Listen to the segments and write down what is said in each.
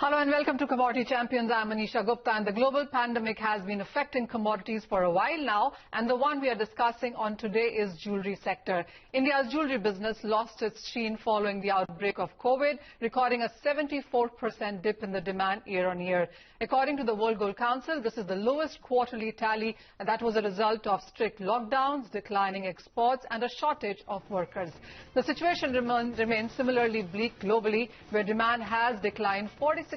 Hello and welcome to Commodity Champions. I'm Manisha Gupta, and the global pandemic has been affecting commodities for a while now, and the one we are discussing on today is jewellery sector. India's jewellery business lost its sheen following the outbreak of COVID, recording a 74% dip in the demand year on year. According to the World Gold Council, this is the lowest quarterly tally, and that was a result of strict lockdowns, declining exports and a shortage of workers. The situation remains similarly bleak globally, where demand has declined 46%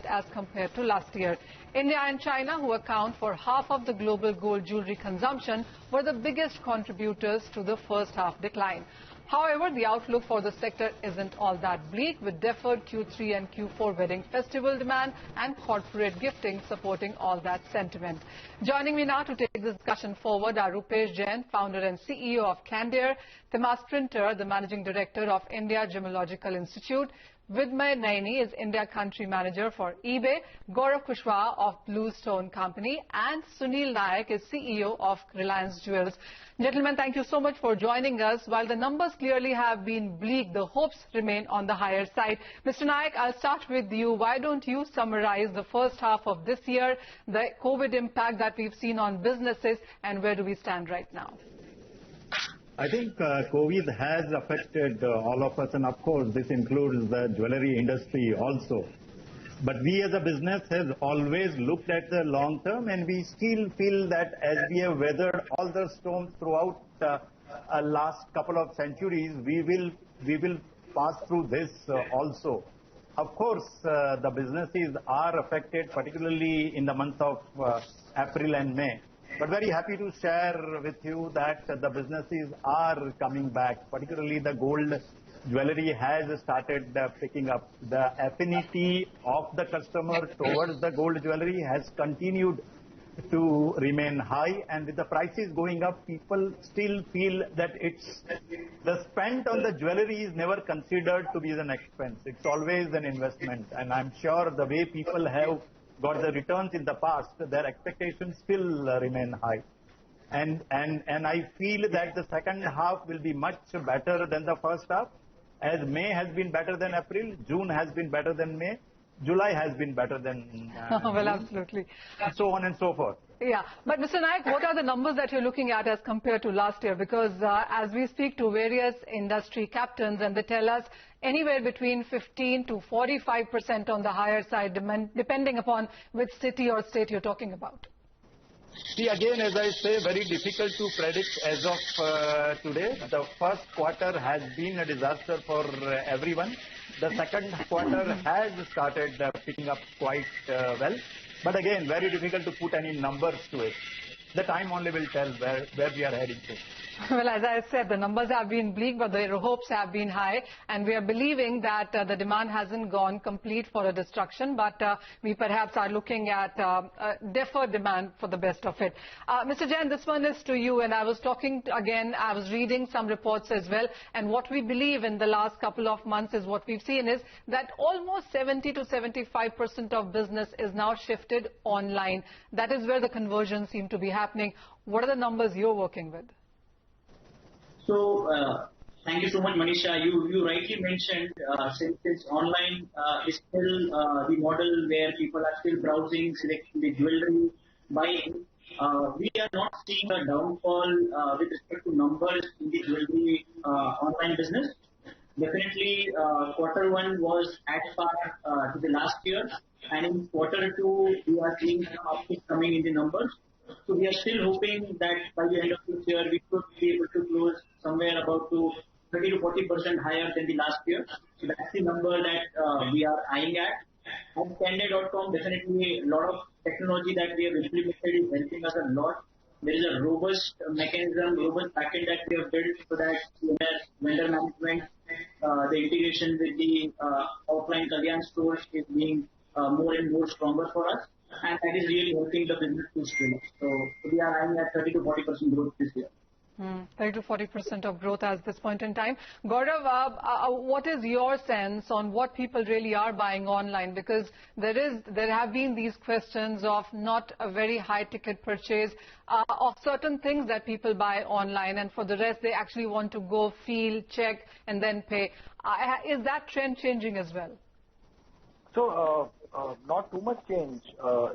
as compared to last year. India and China, who account for half of the global gold jewellery consumption, were the biggest contributors to the first half decline. However, the outlook for the sector isn't all that bleak, with deferred Q3 and Q4 wedding festival demand and corporate gifting supporting all that sentiment. Joining me now to take this discussion forward are Rupesh, Jain, founder and CEO of Candere; Tehmasp Printer, the managing director of India Gemological Institute; Vidmay Naini is India Country Manager for eBay; Gaurav Kushwaha of Bluestone Company; and Sunil Nayak is CEO of Reliance Jewels. Gentlemen, thank you so much for joining us. While the numbers clearly have been bleak, the hopes remain on the higher side. Mr. Nayak, I'll start with you. Why don't you summarize the first half of this year, the COVID impact that we've seen on businesses, and where do we stand right now? I think COVID has affected all of us, and of course this includes the jewellery industry also. But we as a business has always looked at the long term, and we still feel that as we have weathered all the storms throughout last couple of centuries, we will pass through this also. Of course, the businesses are affected, particularly in the month of April and May. But very happy to share with you that the businesses are coming back, particularly the gold jewellery has started picking up. The affinity of the customer towards the gold jewellery has continued to remain high, and with the prices going up, people still feel that the spend on the jewellery is never considered to be an expense. It's always an investment, and I'm sure the way people have got the returns in the past, their expectations still remain high. And I feel that the second half will be much better than the first half, as May has been better than April, June has been better than May, July has been better than well, absolutely. And so on and so forth. Yeah, but Mr. Nayak, what are the numbers that you're looking at as compared to last year? Because as we speak to various industry captains, and they tell us anywhere between 15 to 45% on the higher side, depending upon which city or state you're talking about. See, again, as I say, very difficult to predict as of today. The first quarter has been a disaster for everyone. The second quarter has started picking up quite well. But again, very difficult to put any numbers to it. The time only will tell where we are heading to. Well, as I said, the numbers have been bleak, but the hopes have been high, and we are believing that the demand hasn't gone complete for a destruction, but we perhaps are looking at deferred demand for the best of it. Mr. Jain, this one is to you, and I was I was reading some reports as well, and what we believe in the last couple of months is what we've seen is that almost 70 to 75% of business is now shifted online. That is where the conversions seem to be happening. What are the numbers you're working with? So, thank you so much, Manisha. You rightly mentioned, since online is still the model where people are still browsing, selecting the jewellery, buying, we are not seeing a downfall with respect to numbers in the jewellery online business. Definitely, quarter one was at par to the last year, and in quarter two, we are seeing some uptick coming in the numbers. So we are still hoping that by the end of this year, we could be able to close somewhere about to 30 to 40% higher than the last year. So that's the number that we are eyeing at. At Candere.com, definitely a lot of technology that we have implemented is helping us a lot. There is a robust mechanism, robust backend that we have built so that vendor management, the integration with the offline Kalyan stores is being more and more stronger for us. And that is really helping the business to scale. So we are eyeing at 30 to 40% growth this year. 30 to 40% of growth at this point in time. Gaurav, what is your sense on what people really are buying online? Because there have been these questions of not a very high ticket purchase of certain things that people buy online, and for the rest they actually want to go feel, check and then pay. Is that trend changing as well? So, not too much change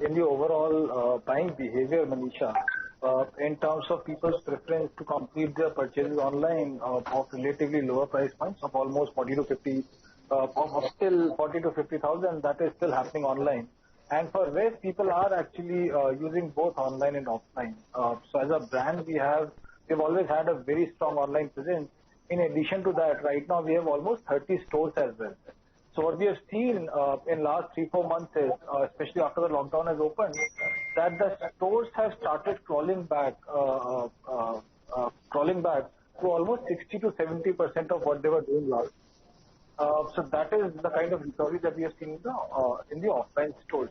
in the overall buying behavior, Manisha, in terms of people's preference to complete their purchases online of relatively lower price points of almost 40 to 50, of still 40 to 50,000. That is still happening online. And for West, people are actually using both online and offline. So as a brand, we've always had a very strong online presence. In addition to that, right now we have almost 30 stores as well. So what we have seen in last 3-4 months is, especially after the lockdown has opened, that the stores have started crawling back to almost 60 to 70% of what they were doing last. So that is the kind of recovery that we have seen in the offline stores.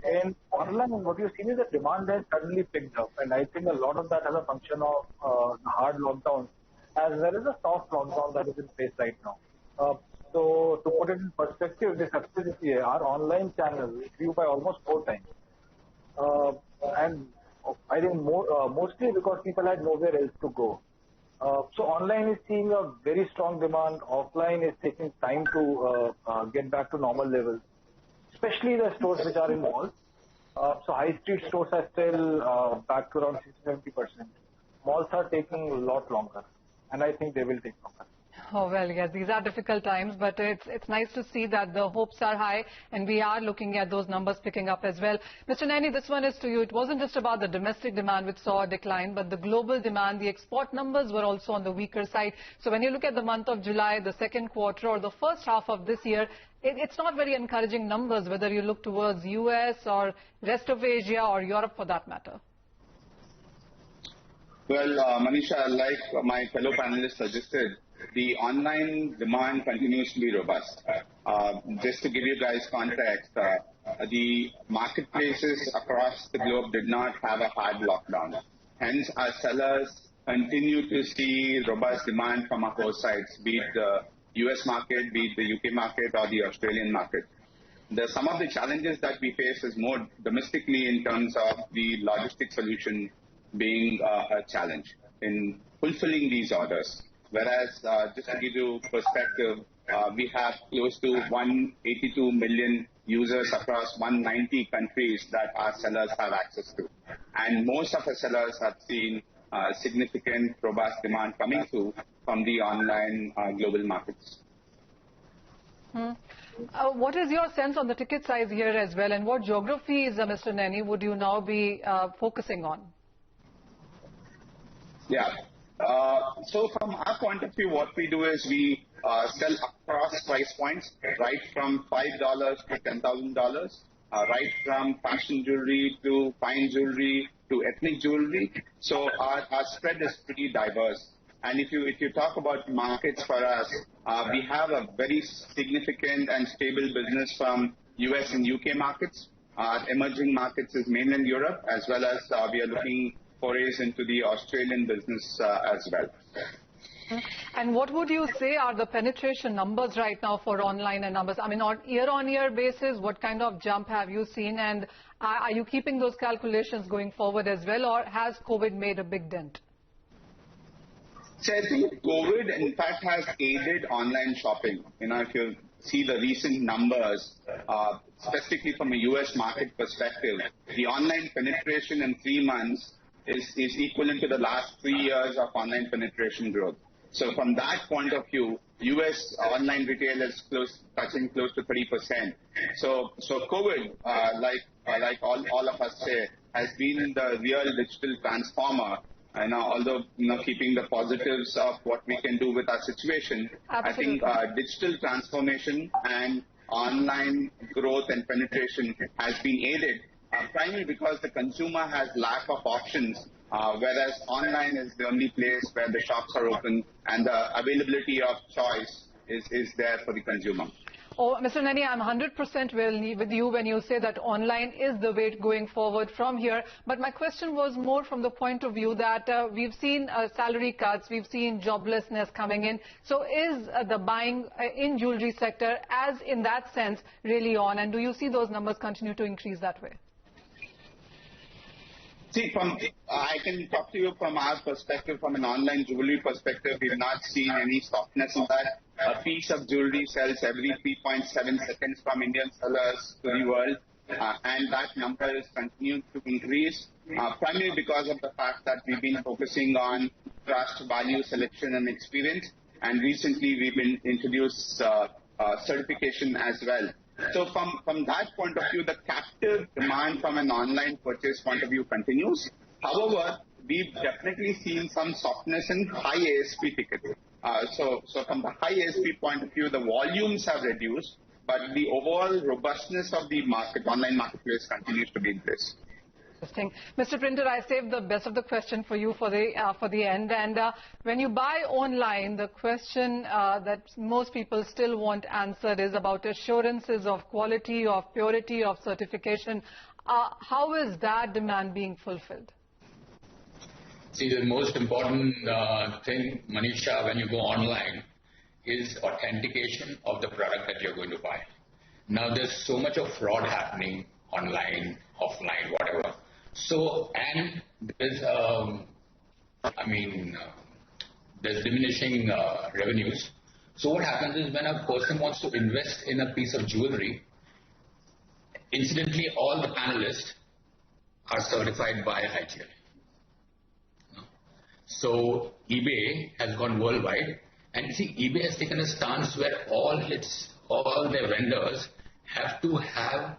And online, what you've seen is that demand has suddenly picked up, and I think a lot of that is a function of the hard lockdown as well as the soft lockdown that is in place right now. So to put it in perspective, this activity, our online channel grew by almost 4 times. And I think mostly because people had nowhere else to go. So online is seeing a very strong demand. Offline is taking time to get back to normal levels, especially the stores which are in malls. So high street stores are still back to around 60-70%. Malls are taking a lot longer, and I think they will take longer. Oh, well, yes, these are difficult times, but it's nice to see that the hopes are high and we are looking at those numbers picking up as well. Mr. Naini, this one is to you. It wasn't just about the domestic demand which saw a decline, but the global demand, the export numbers were also on the weaker side. So when you look at the month of July, the second quarter or the first half of this year, it's not very encouraging numbers, whether you look towards US or rest of Asia or Europe for that matter. Well, Manisha, like my fellow panelists suggested, the online demand continues to be robust. Just to give you guys context, the marketplaces across the globe did not have a hard lockdown. Hence, our sellers continue to see robust demand from our both sides, be it the US market, be it the UK market or the Australian market. Some of the challenges that we face is more domestically in terms of the logistic solution being a challenge in fulfilling these orders. Whereas, just to give you perspective, we have close to 182 million users across 190 countries that our sellers have access to. And most of our sellers have seen significant robust demand coming through from the online global markets. What is your sense on the ticket size here as well, and what geographies, Mr. Naini, would you now be focusing on? Yeah. So from our point of view, what we do is we sell across price points, right from $5 to $10,000, right from fashion jewelry to fine jewelry to ethnic jewelry. So our spread is pretty diverse. And if you talk about markets for us, we have a very significant and stable business from US and UK markets. Our emerging markets is mainland Europe, as well as we are looking forays into the Australian business as well. And what would you say are the penetration numbers right now for online and numbers? I mean, on year-on-year basis, what kind of jump have you seen? And are you keeping those calculations going forward as well, or has COVID made a big dent? So I think COVID, in fact, has aided online shopping. You know, if you see the recent numbers, specifically from a US market perspective, the online penetration in 3 months is equivalent to the last 3 years of online penetration growth. So from that point of view, US online retail is touching close to 30%. So COVID, like all of us say, has been the real digital transformer. And although keeping the positives of what we can do with our situation, Absolutely. I think digital transformation and online growth and penetration has been aided primarily because the consumer has lack of options, whereas online is the only place where the shops are open and the availability of choice is there for the consumer. Oh, Mr. Naini, I'm 100% with you when you say that online is the way going forward from here. But my question was more from the point of view that we've seen salary cuts, we've seen joblessness coming in. So is the buying in jewelry sector, as in that sense, really on? And do you see those numbers continue to increase that way? See, I can talk to you from our perspective, from an online jewelry perspective. We've not seen any softness in that. a piece of jewelry sells every 3.7 seconds from Indian sellers to the world. And that number is continuing to increase, primarily because of the fact that we've been focusing on trust, value, selection, and experience. And recently, we've been introduced certification as well. So from that point of view, the captive demand from an online purchase point of view continues. However, we've definitely seen some softness in high ASP tickets. So from the high ASP point of view, the volumes have reduced, but the overall robustness of the market, online marketplace, continues to be in place. Interesting. Mr. Printer, I saved the best of the question for you for the end. And when you buy online, the question that most people still want answered is about assurances of quality, of purity, of certification. How is that demand being fulfilled? See, the most important thing, Manisha, when you go online is authentication of the product that you're going to buy. Now, there's so much of fraud happening online, offline, whatever. So, and there's, there's diminishing revenues. So what happens is when a person wants to invest in a piece of jewelry, incidentally, all the panelists are certified by IGI. So eBay has gone worldwide, and see, eBay has taken a stance where all their vendors have to have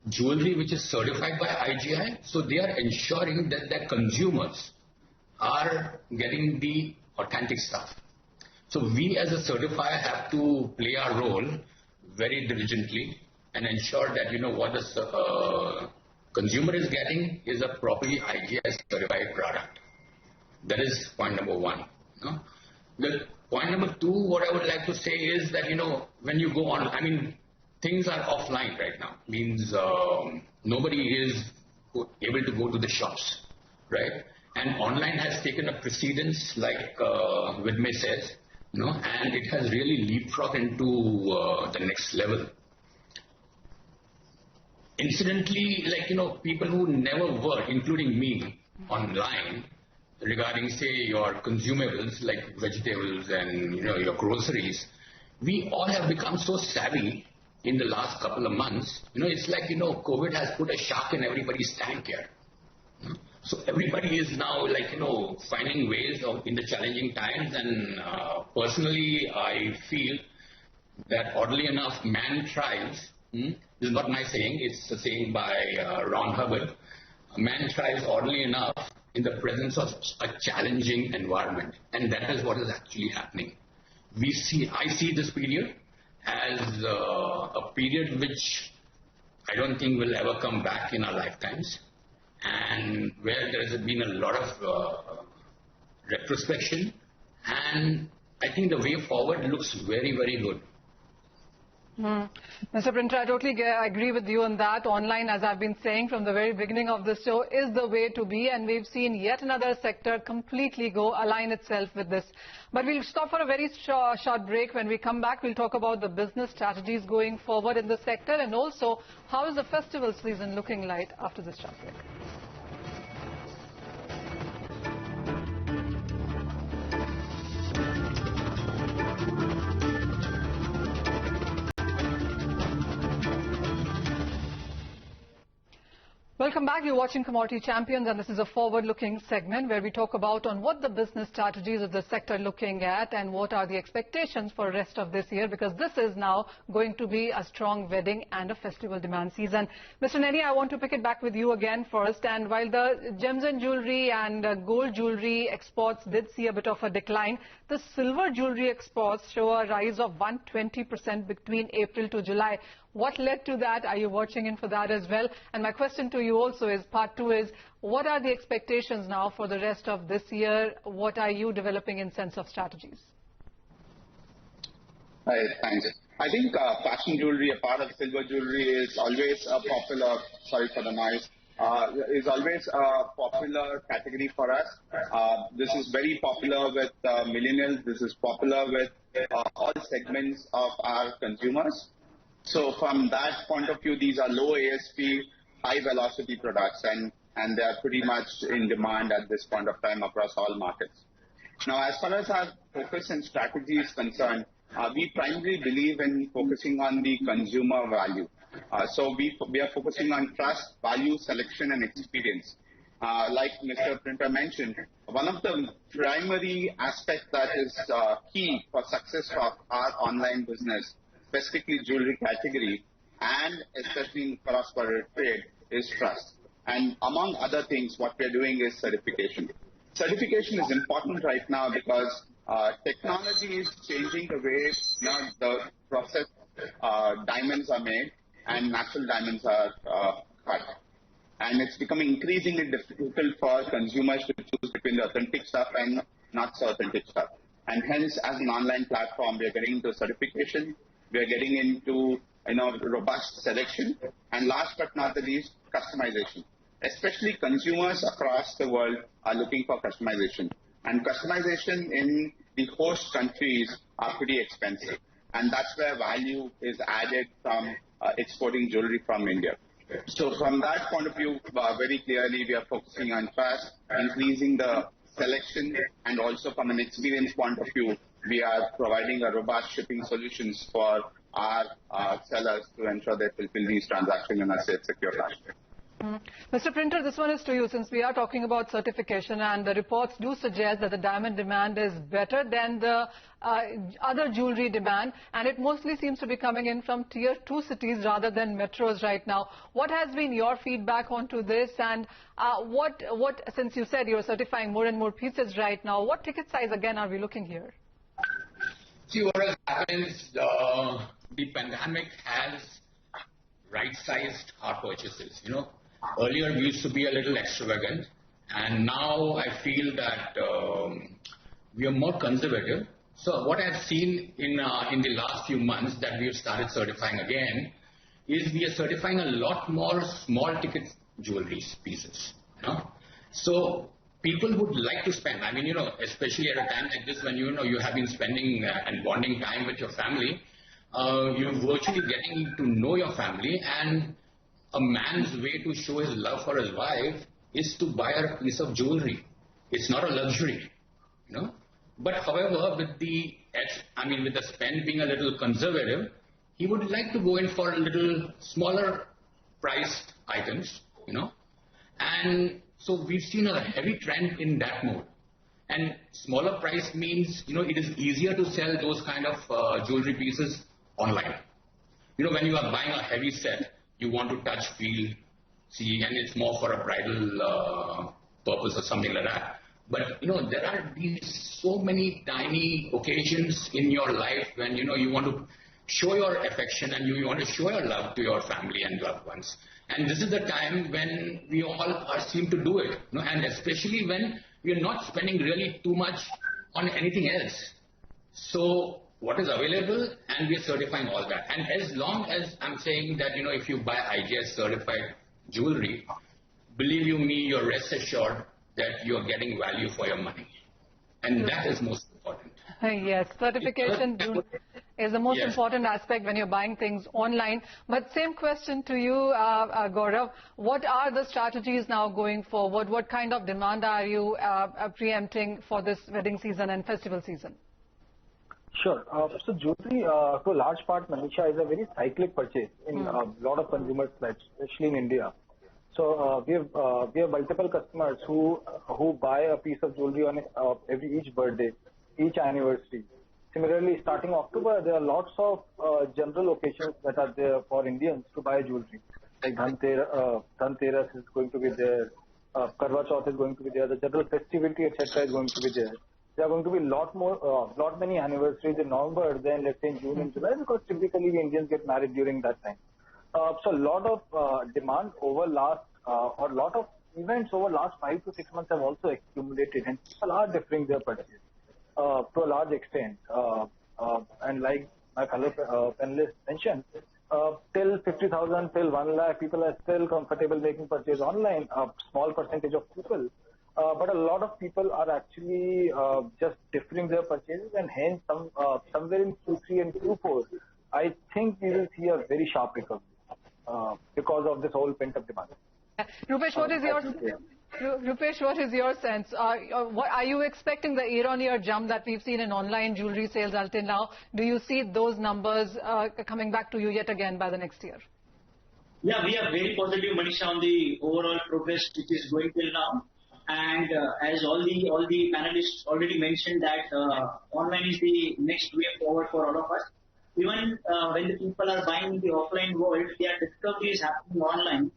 jewelry which is certified by IGI, so they are ensuring that their consumers are getting the authentic stuff. So we as a certifier have to play our role very diligently and ensure that what the consumer is getting is a properly IGI certified product. That is point number one. The point number two, what I would like to say is that when you go on, things are offline right now. Means nobody is able to go to the shops, right? And online has taken a precedence, like Vidmay says, and it has really leapfrogged into the next level. Incidentally, people who never were, including me, online, regarding, say, your consumables like vegetables and your groceries, we all have become so savvy in the last couple of months. It's like COVID has put a shark in everybody's tank here. So everybody is now finding ways in the challenging times, and personally I feel that oddly enough, man thrives. This is not my saying; it's a saying by Ron Hubbard. Man thrives oddly enough in the presence of a challenging environment, and that is what is actually happening. I see this period as a period which I don't think will ever come back in our lifetimes, and where there has been a lot of retrospection, and I think the way forward looks very, very good. Mr. Printer, I totally agree with you on that. Online, as I've been saying from the very beginning of the show, is the way to be, and we've seen yet another sector completely align itself with this. But we'll stop for a very short break. When we come back, we'll talk about the business strategies going forward in the sector, and also how is the festival season looking like after this short break. Welcome back. You're watching Commodity Champions, and this is a forward-looking segment where we talk about on what the business strategies of the sector looking at and what are the expectations for the rest of this year, because this is now going to be a strong wedding and a festival demand season. Mr. Naini, I want to pick it back with you again first. And while the gems and jewelry and gold jewelry exports did see a bit of a decline, the silver jewelry exports show a rise of 120% between April to July. What led to that? Are you watching in for that as well? And my question to you also is, part two is, what are the expectations now for the rest of this year? What are you developing in sense of strategies? Thanks. I think fashion jewelry, a part of silver jewelry, is always a popular, sorry for the noise, is always a popular category for us. This is very popular with millennials. This is popular with all segments of our consumers. So from that point of view, these are low ASP, high velocity products, and they are pretty much in demand at this point of time across all markets. Now, as far as our focus and strategy is concerned, we primarily believe in focusing on the consumer value. So we are focusing on trust, value, selection, and experience. Like Mr. Printer mentioned, one of the primary aspects that is key for success of our online business, specifically jewelry category, and especially in cross-border trade, is trust. And among other things, what we are doing is certification. Certification is important right now because technology is changing the way the process diamonds are made and natural diamonds are cut. And it's becoming increasingly difficult for consumers to choose between the authentic stuff and not so authentic stuff. And hence, as an online platform, we are getting into certification, we are getting into robust selection, and last but not the least, customization. Especially consumers across the world are looking for customization. And customization in the host countries are pretty expensive. And that's where value is added from exporting jewelry from India. So from that point of view, very clearly we are focusing on trust, increasing the selection, and also from an experience point of view, we are providing a robust shipping solutions for our sellers to ensure they fulfill these transactions in a safe, secure fashion. Mr. Printer, this one is to you, since we are talking about certification, and the reports do suggest that the diamond demand is better than the other jewelry demand, and it mostly seems to be coming in from tier 2 cities rather than metros right now. What has been your feedback onto this, and since you said you're certifying more and more pieces right now, what ticket size again are we looking here? See, what has happened is the pandemic has right-sized our purchases. Earlier we used to be a little extravagant, and now I feel that we are more conservative. So what I've seen in the last few months that we have started certifying again is we are certifying a lot more small ticket jewelry pieces. So people would like to spend. I mean, especially at a time like this when you have been spending and bonding time with your family, you're virtually getting to know your family, and a man's way to show his love for his wife is to buy her a piece of jewelry. It's not a luxury, But however, with the spend being a little conservative, he would like to go in for a little smaller priced items, And so we've seen a heavy trend in that mode. And smaller price means, it is easier to sell those kind of jewelry pieces online. When you are buying a heavy set, you want to touch, feel, see, and it's more for a bridal purpose or something like that. But, there are these so many tiny occasions in your life when, you want to show your affection and you want to show your love to your family and loved ones. And this is the time when we all seem to do it, and especially when we are not spending really too much on anything else. So what is available, and we are certifying all that. And as long as I'm saying that, if you buy IGI certified jewelry, believe you me, you're rest assured that you're getting value for your money. And that is most important. Yes, certification is the most important aspect when you're buying things online. But same question to you, Gaurav. What are the strategies now going forward? What kind of demand are you preempting for this wedding season and festival season? Sure. So jewelry, to a large part, Manisha, is a very cyclic purchase in a lot of consumers' lives, especially in India. So we have multiple customers who buy a piece of jewelry on each birthday, each anniversary. Similarly, starting October, there are lots of general occasions that are there for Indians to buy jewelry. Like Dhanteras is going to be there, Karwa Chauth is going to be there, the general festivity, etc. is going to be there. There are going to be lot many anniversaries in November than, let's say, in June and July, because typically the Indians get married during that time. So a lot of demand over lot of events over last 5 to 6 months have also accumulated, and people are deferring their purchase to a large extent. And like my fellow panelists mentioned, till 50,000, till 1 lakh, people are still comfortable making purchase online. A small percentage of people. But a lot of people are actually just deferring their purchases, and hence somewhere in Q3 and Q4, I think we will see a very sharp recovery because of this whole pent-up demand. Rupesh, what is your Rupesh, what is your sense? Are you expecting the year-on-year jump that we've seen in online jewelry sales until now? Do you see those numbers coming back to you yet again by the next year? Yeah, we are very positive, Manisha, on the overall progress which is going till now. And as all the panelists already mentioned that online is the next way forward for all of us. Even when the people are buying in the offline world, their discovery is happening online.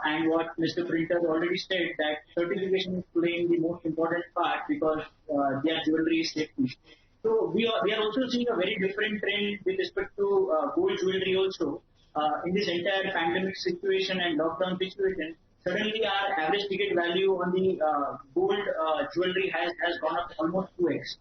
And what Mr. Printer already said, that certification is playing the most important part because their jewelry is safety. So we are also seeing a very different trend with respect to gold jewelry also. In this entire pandemic situation and lockdown situation, suddenly our average ticket value on the gold jewelry has gone up almost 2x.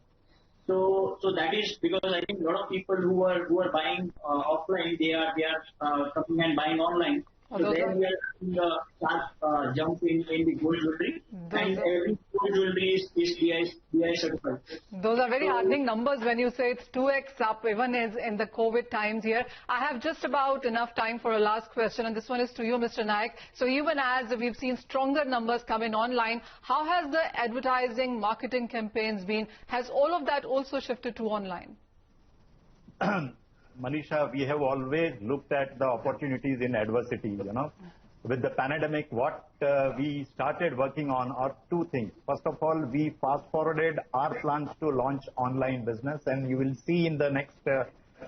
So that is because I think a lot of people who are buying offline, they are coming and buying online. So there we are seeing a sharp jump in the gold jewelry, and every gold jewelry is BI certified. Those are very heartening numbers when you say it's 2x up, even as in the COVID times here. I have just about enough time for a last question, and this one is to you, Mr. Nayak. So even as we've seen stronger numbers come in online, how has the advertising, marketing campaigns been? Has all of that also shifted to online? Manisha, we have always looked at the opportunities in adversity, you know. With the pandemic, what we started working on are two things. First of all, we fast-forwarded our plans to launch online business, and you will see in the next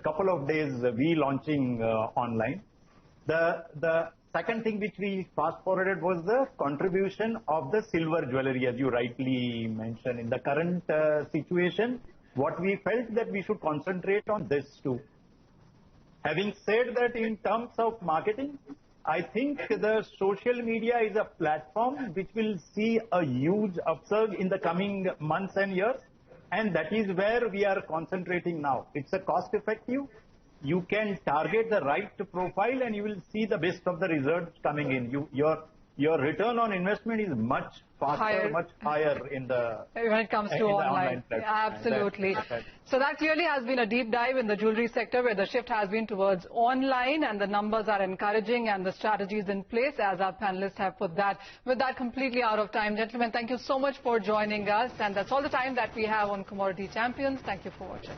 couple of days, we launching online. The second thing which we fast-forwarded was the contribution of the silver jewelry, as you rightly mentioned. In the current situation, what we felt that we should concentrate on this too. Having said that, in terms of marketing, I think the social media is a platform which will see a huge upsurge in the coming months and years, and that is where we are concentrating now. It's a cost-effective. You can target the right profile, and you will see the best of the results coming in. Your return on investment is much faster, much higher in the when it comes to online. Absolutely. So that clearly has been a deep dive in the jewelry sector, where the shift has been towards online, and the numbers are encouraging, and the strategies in place, as our panelists have put that. With that, completely out of time, gentlemen, thank you so much for joining us, and that's all the time that we have on Commodity Champions. Thank you for watching.